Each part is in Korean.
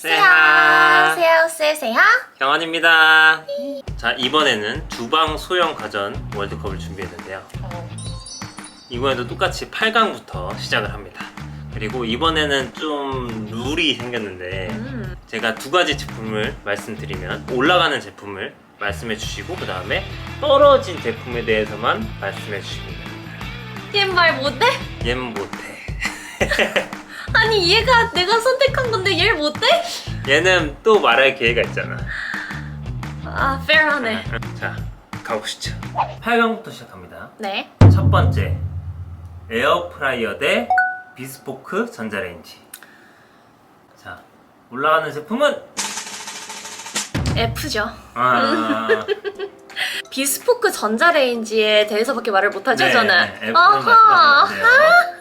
세하 세하 경환입니다. 자, 이번에는 주방 소형 가전 월드컵을 준비했는데요. 이번에도 똑같이 8강부터 시작을 합니다. 그리고 이번에는 좀 룰이 생겼는데 제가 두 가지 제품을 말씀드리면 올라가는 제품을 말씀해 주시고 그 다음에 떨어진 제품에 대해서만 말씀해 주시면 됩니다. 얘 말 못해? 얜 못해. 아니 얘가 내가 선택한 건데 얘를 못해? 얘는 또 말할 기회가 있잖아. 아 fair하네. 자, 가보시죠. 8강부터 시작합니다. 네. 첫 번째, 에어프라이어 대 비스포크 전자레인지. 자, 올라가는 제품은 F죠. 비스포크 비스포크 전자레인지에 대해서밖에 말을 못하죠, 네, 저는. F는 말씀하시면 돼요.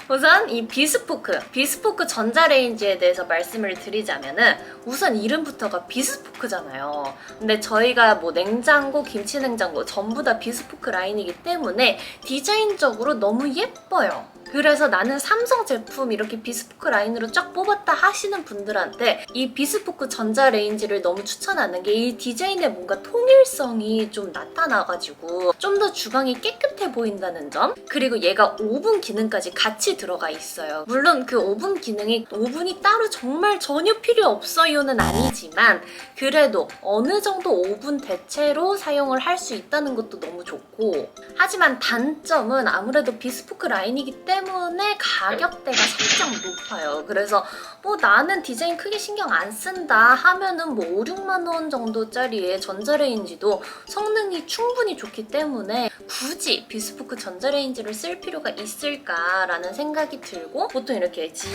우선 이 비스포크 전자레인지에 대해서 말씀을 드리자면은 우선 이름부터가 비스포크잖아요. 근데 저희가 뭐 냉장고, 김치냉장고 전부 다 비스포크 라인이기 때문에 디자인적으로 너무 예뻐요. 그래서 나는 삼성 제품 이렇게 비스포크 라인으로 쫙 뽑았다 하시는 분들한테 이 비스포크 전자레인지를 너무 추천하는 게 이 디자인에 뭔가 통일성이 좀 나타나가지고 좀 더 주방이 깨끗해 보인다는 점, 그리고 얘가 오븐 기능까지 같이 들어가 있어요. 물론 그 오븐 기능이 오븐이 따로 정말 전혀 필요 없어요는 아니지만 그래도 어느 정도 오븐 대체로 사용을 할 수 있다는 것도 너무 좋고, 하지만 단점은 아무래도 비스포크 라인이기 때문에 가격대가 살짝 높아요. 그래서 뭐 나는 디자인 크게 신경 안 쓴다 하면은 뭐 5, 6만 원 정도짜리의 전자레인지도 성능이 충분히 좋기 때문에 굳이 비스포크 전자레인지를 쓸 필요가 있을까라는 생각이 들고, 보통 이렇게 징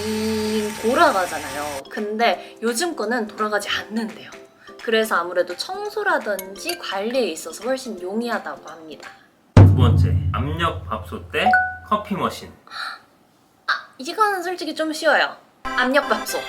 돌아가잖아요. 근데 요즘 거는 돌아가지 않는데요. 그래서 아무래도 청소라든지 관리에 있어서 훨씬 용이하다고 합니다. 두 번째, 압력 밥솥 대 커피 머신. 이거는 솔직히 좀 쉬워요. 압력밥솥.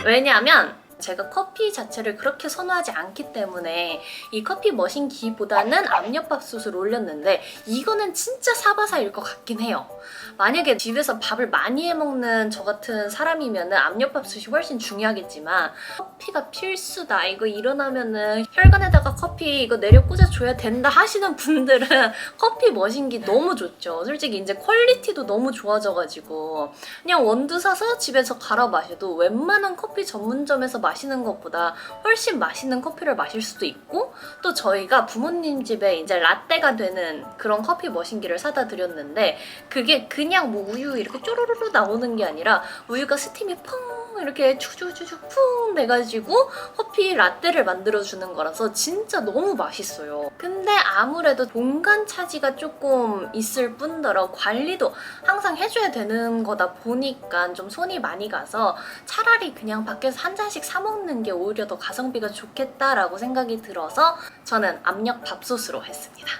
왜냐하면 제가 커피 자체를 그렇게 선호하지 않기 때문에 이 커피 머신기보다는 압력밥솥을 올렸는데, 이거는 진짜 사바사일 것 같긴 해요. 만약에 집에서 밥을 많이 해먹는 저 같은 사람이면 압력밥솥이 훨씬 중요하겠지만 커피가 필수다, 이거 일어나면은 혈관에다가 커피 이거 내려 꽂아줘야 된다 하시는 분들은 커피 머신기 너무 좋죠. 솔직히 이제 퀄리티도 너무 좋아져가지고 그냥 원두 사서 집에서 갈아 마셔도 웬만한 커피 전문점에서 마시는 것보다 훨씬 맛있는 커피를 마실 수도 있고, 또 저희가 부모님 집에 이제 라떼가 되는 그런 커피 머신기를 사다 드렸는데 그게 그냥 뭐 우유 이렇게 쪼로로로 나오는 게 아니라 우유가 스팀이 펑 이렇게 추주추주 풍 돼가지고 커피 라떼를 만들어주는 거라서 진짜 너무 맛있어요. 근데 아무래도 공간 차지가 조금 있을 뿐더러 관리도 항상 해줘야 되는 거다 보니까 좀 손이 많이 가서 차라리 그냥 밖에서 한 잔씩 사 먹는 게 오히려 더 가성비가 좋겠다라고 생각이 들어서 저는 압력 밥솥으로 했습니다.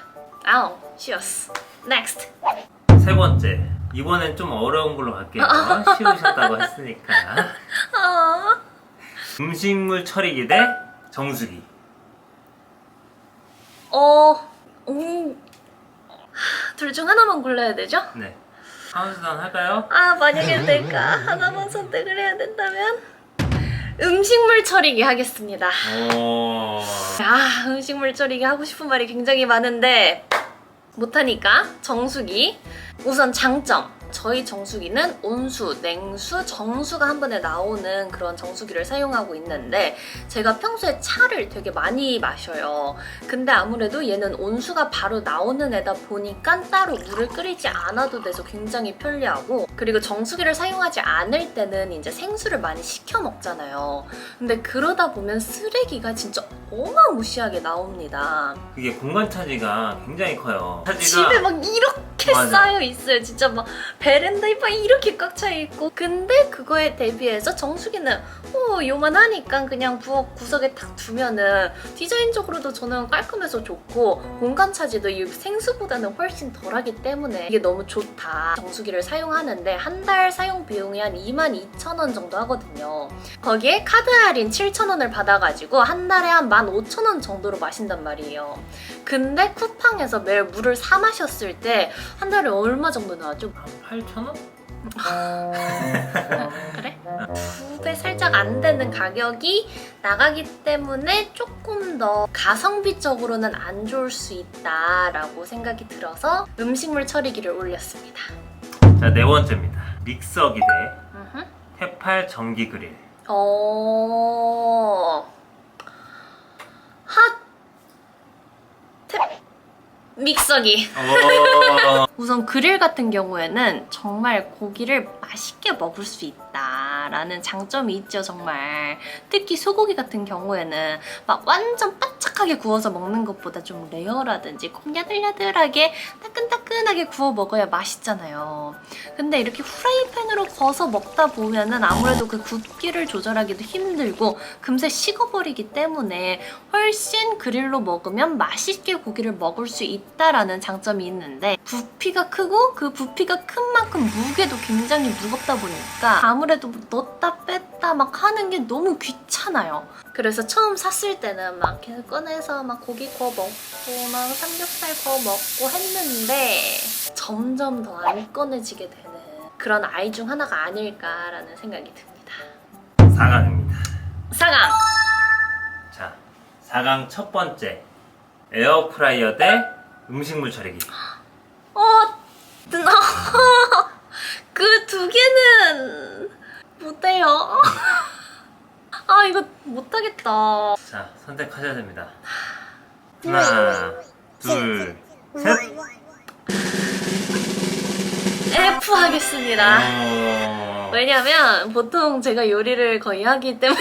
아우, 쉬웠어. 넥스트. 세 번째, 이번엔 좀 어려운 걸로 갈게요. 쉬우셨다고 했으니까. 음식물 처리기 대 정수기. 둘 중 하나만 골라야 되죠? 네. 카운트다운 할까요? 만약에 내가 하나만 선택을 해야 된다면 음식물 처리기 하겠습니다. 음식물 처리기 하고 싶은 말이 굉장히 많은데 못하니까 정수기. 우선 장점, 저희 정수기는 온수, 냉수, 정수가 한 번에 나오는 그런 정수기를 사용하고 있는데 제가 평소에 차를 되게 많이 마셔요. 근데 아무래도 얘는 온수가 바로 나오는 애다 보니까 따로 물을 끓이지 않아도 돼서 굉장히 편리하고, 그리고 정수기를 사용하지 않을 때는 이제 생수를 많이 식혀 먹잖아요. 근데 그러다 보면 쓰레기가 진짜 어마무시하게 나옵니다. 그게 공간 차지가 굉장히 커요. 집에 막 이렇게 맞아. 쌓여 있어요. 진짜 막 베란다에 막 이렇게 꽉 차 있고. 근데 그거에 대비해서 정수기는 요만하니까 그냥 부엌 구석에 탁 두면은 디자인적으로도 저는 깔끔해서 좋고 공간 차지도 이 생수보다는 훨씬 덜하기 때문에 이게 너무 좋다. 정수기를 사용하는데 한 달 사용 비용이 한 22,000원 정도 하거든요. 거기에 카드 할인 7,000원을 받아가지고 한 달에 한 15,000원 정도로 마신단 말이에요. 근데 쿠팡에서 매일 물을 사 마셨을 때 한 달에 얼마 정도 나왔죠? 8,000원? 그래? 2배 살짝 안 되는 가격이 나가기 때문에 조금 더 가성비적으로는 안 좋을 수 있다라고 생각이 들어서 음식물 처리기를 올렸습니다. 자, 네 번째입니다. 믹서기 대 음흠. 테팔 전기 그릴. 믹서기. 오. 우선 그릴 같은 경우에는 정말 고기를 맛있게 먹을 수 있다라는 장점이 있죠, 정말. 특히 소고기 같은 경우에는 막 완전 바짝하게 구워서 먹는 것보다 좀 레어라든지 좀 야들야들하게 따끈따끈하게 구워 먹어야 맛있잖아요. 근데 이렇게 후라이팬으로 구워서 먹다 보면은 아무래도 그 굽기를 조절하기도 힘들고 금세 식어버리기 때문에 훨씬 그릴로 먹으면 맛있게 고기를 먹을 수 있다라는 장점이 있는데, 부피가 크고 그 부피가 큰 만큼 무게도 굉장히 무겁다 보니까 아무래도 넣었다 뺐다 막 하는 게 너무 귀찮아요. 그래서 처음 샀을 때는 막 계속 꺼내서 막 고기 구워 먹고 막 삼겹살 구워 먹고 했는데 점점 더 안 꺼내지게 되는 그런 아이 중 하나가 아닐까라는 생각이 듭니다. 4강입니다. 4강! 자, 4강 첫 번째. 에어프라이어 대 음식물 처리기. 그 두 개는 못해요. 아, 이거 못하겠다. 자, 선택하셔야 됩니다. 하나, 둘, 셋. F 하겠습니다. 어... 왜냐면 보통 제가 요리를 거의 하기 때문에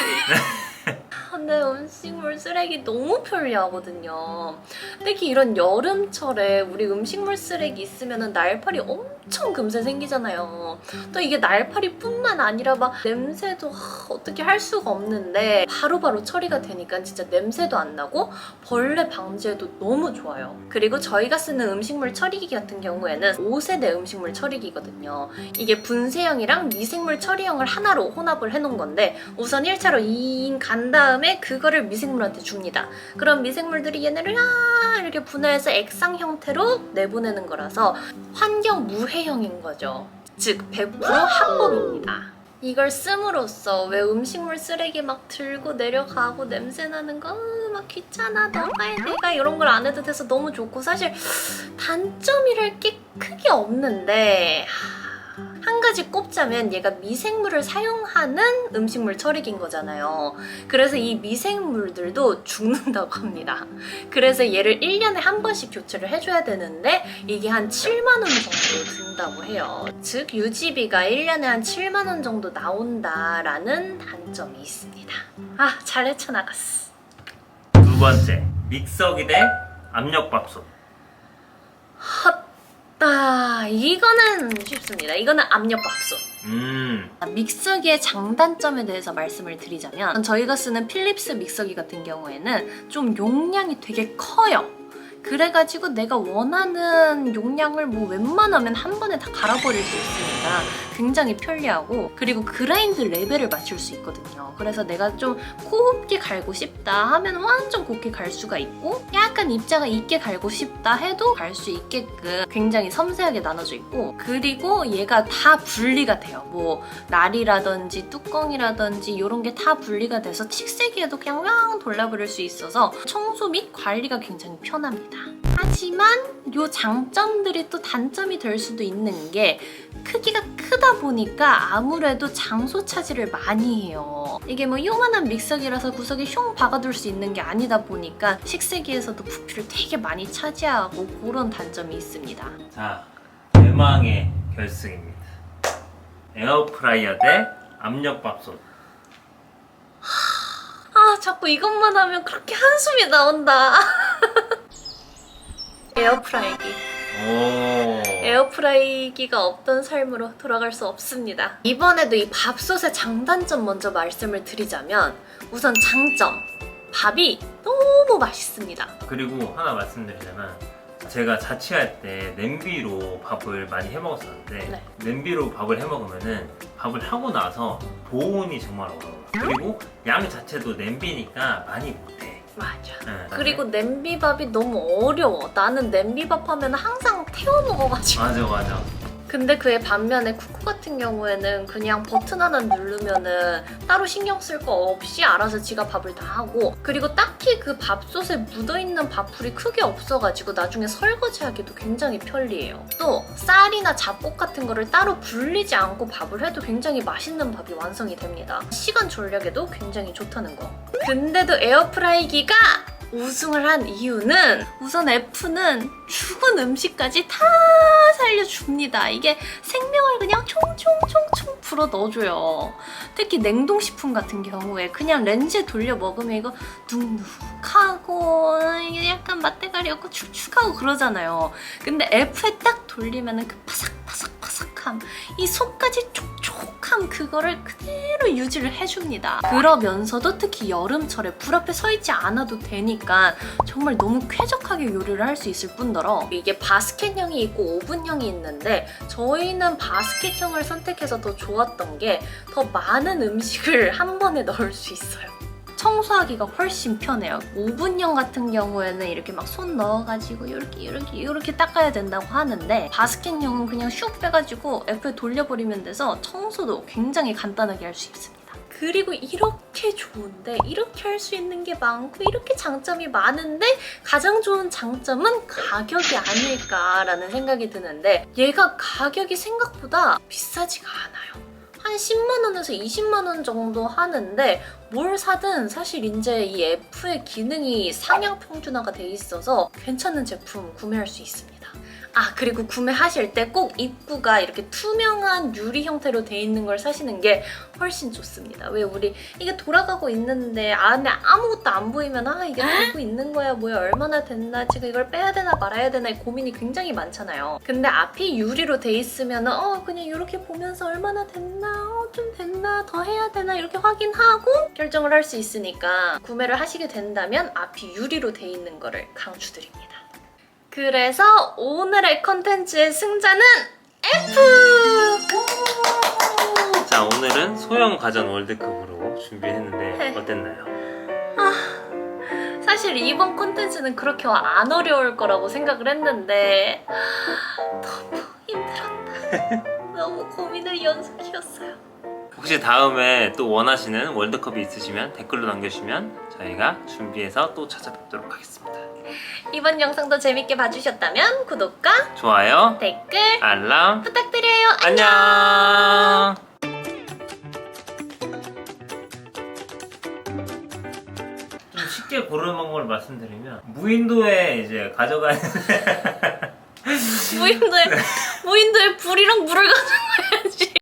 근데 음식물 쓰레기 너무 편리하거든요. 특히 이런 여름철에 우리 음식물 쓰레기 있으면 날파리 엄청 금세 생기잖아요. 또 이게 날파리뿐만 아니라 막 냄새도 어떻게 할 수가 없는데 바로바로 처리가 되니까 진짜 냄새도 안 나고 벌레 방지에도 너무 좋아요. 그리고 저희가 쓰는 음식물 처리기 같은 경우에는 5세대 음식물 처리기거든요. 이게 분쇄형이랑 미생물 처리형을 하나로 혼합을 해놓은 건데, 우선 1차로 이인 간 다음에 그거를 미생물한테 줍니다. 그럼 미생물들이 얘네를 이렇게 분해해서 액상 형태로 내보내는 거라서 환경 무해형인 거죠. 즉 100% 합법입니다. 이걸 씀으로써 왜 음식물 쓰레기 막 들고 내려가고 냄새나는 거 막 귀찮아, 너가 해 내가 이런 걸 안 해도 돼서 너무 좋고, 사실 단점이랄 게 크게 없는데 한 가지 꼽자면 얘가 미생물을 사용하는 음식물 처리기인 거잖아요. 그래서 이 미생물들도 죽는다고 합니다. 그래서 얘를 1년에 한 번씩 교체를 해줘야 되는데 이게 한 7만 원 정도 든다고 해요. 즉 유지비가 1년에 한 7만 원 정도 나온다라는 단점이 있습니다. 아, 잘 헤쳐나갔어. 두 번째. 믹서기 대 압력밥솥. 이거는 쉽습니다. 이거는 압력밥솥. 믹서기의 장단점에 대해서 말씀을 드리자면, 저희가 쓰는 필립스 믹서기 같은 경우에는 좀 용량이 되게 커요. 그래가지고 내가 원하는 용량을 뭐 웬만하면 한 번에 다 갈아버릴 수 있으니까 굉장히 편리하고, 그리고 그라인드 레벨을 맞출 수 있거든요. 그래서 내가 좀 곱게 갈고 싶다 하면 완전 곱게 갈 수가 있고, 약간 입자가 있게 갈고 싶다 해도 갈 수 있게끔 굉장히 섬세하게 나눠져 있고, 그리고 얘가 다 분리가 돼요. 뭐 날이라든지 뚜껑이라든지 이런 게 다 분리가 돼서 식세기에도 그냥 왕 돌려버릴 수 있어서 청소 및 관리가 굉장히 편합니다. 하지만 요 장점들이 또 단점이 될 수도 있는 게, 크기가 크다 보니까 아무래도 장소 차지를 많이 해요. 이게 뭐 요만한 믹서기라서 구석에 흉 박아둘 수 있는 게 아니다 보니까 식세기에서도 부피를 되게 많이 차지하고 그런 단점이 있습니다. 자, 대망의 결승입니다. 에어프라이어 대 압력밥솥. 자꾸 이것만 하면 그렇게 한숨이 나온다. 에어프라이기. 에어프라이기가 없던 삶으로 돌아갈 수 없습니다. 이번에도 이 밥솥의 장단점 먼저 말씀을 드리자면, 우선 장점. 밥이 너무 맛있습니다. 그리고 하나 말씀드리자면, 제가 자취할 때 냄비로 밥을 많이 해 먹었었는데, 네. 냄비로 밥을 해 먹으면은 밥을 하고 나서 보온이 정말 어려워요. 그리고 양 자체도 냄비니까 많이 못해. 맞아. 네. 그리고 냄비밥이 너무 어려워. 나는 냄비밥 하면 항상 태워 먹어가지고. 맞아. 근데 그의 반면에 쿠쿠 같은 경우에는 그냥 버튼 하나 누르면은 따로 신경 쓸 거 없이 알아서 지가 밥을 다 하고, 그리고 딱히 그 밥솥에 묻어있는 밥풀이 크게 없어가지고 나중에 설거지하기도 굉장히 편리해요. 또 쌀이나 잡곡 같은 거를 따로 불리지 않고 밥을 해도 굉장히 맛있는 밥이 완성이 됩니다. 시간 절약에도 굉장히 좋다는 거. 근데도 에어프라이기가 우승을 한 이유는 우선 F는 죽은 음식까지 다 살려줍니다. 이게 생명을 그냥 총총총총 불어 넣어줘요. 특히 냉동식품 같은 경우에 그냥 렌즈에 돌려 먹으면 이거 눅눅하고 이게 약간 맛대가리 없고 축축하고 그러잖아요. 근데 F에 딱 돌리면은 그 바삭바삭바삭함, 이 속까지 촉촉함, 그거를 그대로 유지를 해줍니다. 그러면서도 특히 여름철에 불 앞에 서 있지 않아도 되니까 정말 너무 쾌적하게 요리를 할 수 있을 뿐더러, 이게 바스켓형이 있고 오븐형이 있는데 저희는 바스켓형을 선택해서 더 좋았던 게 더 많은 음식을 한 번에 넣을 수 있어요. 청소하기가 훨씬 편해요. 오븐형 같은 경우에는 이렇게 막 손 넣어가지고 이렇게 닦아야 된다고 하는데, 바스켓형은 그냥 슉 빼가지고 F에 돌려버리면 돼서 청소도 굉장히 간단하게 할 수 있습니다. 그리고 이렇게 좋은데 이렇게 할 수 있는 게 많고 이렇게 장점이 많은데 가장 좋은 장점은 가격이 아닐까라는 생각이 드는데, 얘가 가격이 생각보다 비싸지가 않아요. 한 10만 원에서 20만 원 정도 하는데 뭘 사든 사실 이제 이 F의 기능이 상향 평준화가 돼 있어서 괜찮은 제품 구매할 수 있습니다. 아, 그리고 구매하실 때 꼭 입구가 이렇게 투명한 유리 형태로 돼 있는 걸 사시는 게 훨씬 좋습니다. 왜 우리 이게 돌아가고 있는데 안에 아무것도 안 보이면 이게 되고 있는 거야, 뭐야, 얼마나 됐나, 지금 이걸 빼야 되나 말아야 되나 고민이 굉장히 많잖아요. 근데 앞이 유리로 돼 있으면은 그냥 이렇게 보면서 얼마나 됐나, 좀 됐나, 더 해야 되나 이렇게 확인하고 결정을 할 수 있으니까 구매를 하시게 된다면 앞이 유리로 돼 있는 거를 강추드립니다. 그래서 오늘의 컨텐츠의 승자는 F! 자, 오늘은 소형 가전 월드컵으로 준비했는데 네. 어땠나요? 사실 이번 콘텐츠는 그렇게 안 어려울 거라고 생각을 했는데 너무 힘들었다. 너무 고민의 연속이었어요. 혹시 다음에 또 원하시는 월드컵이 있으시면 댓글로 남겨주시면 저희가 준비해서 또 찾아뵙도록 하겠습니다. 이번 영상도 재밌게 봐주셨다면 구독과 좋아요, 댓글 알람 부탁드려요. 안녕. 좀 쉽게 고르는 방법을 말씀드리면 무인도에 이제 가져가는 무인도에 불이랑 물을 가져가야지.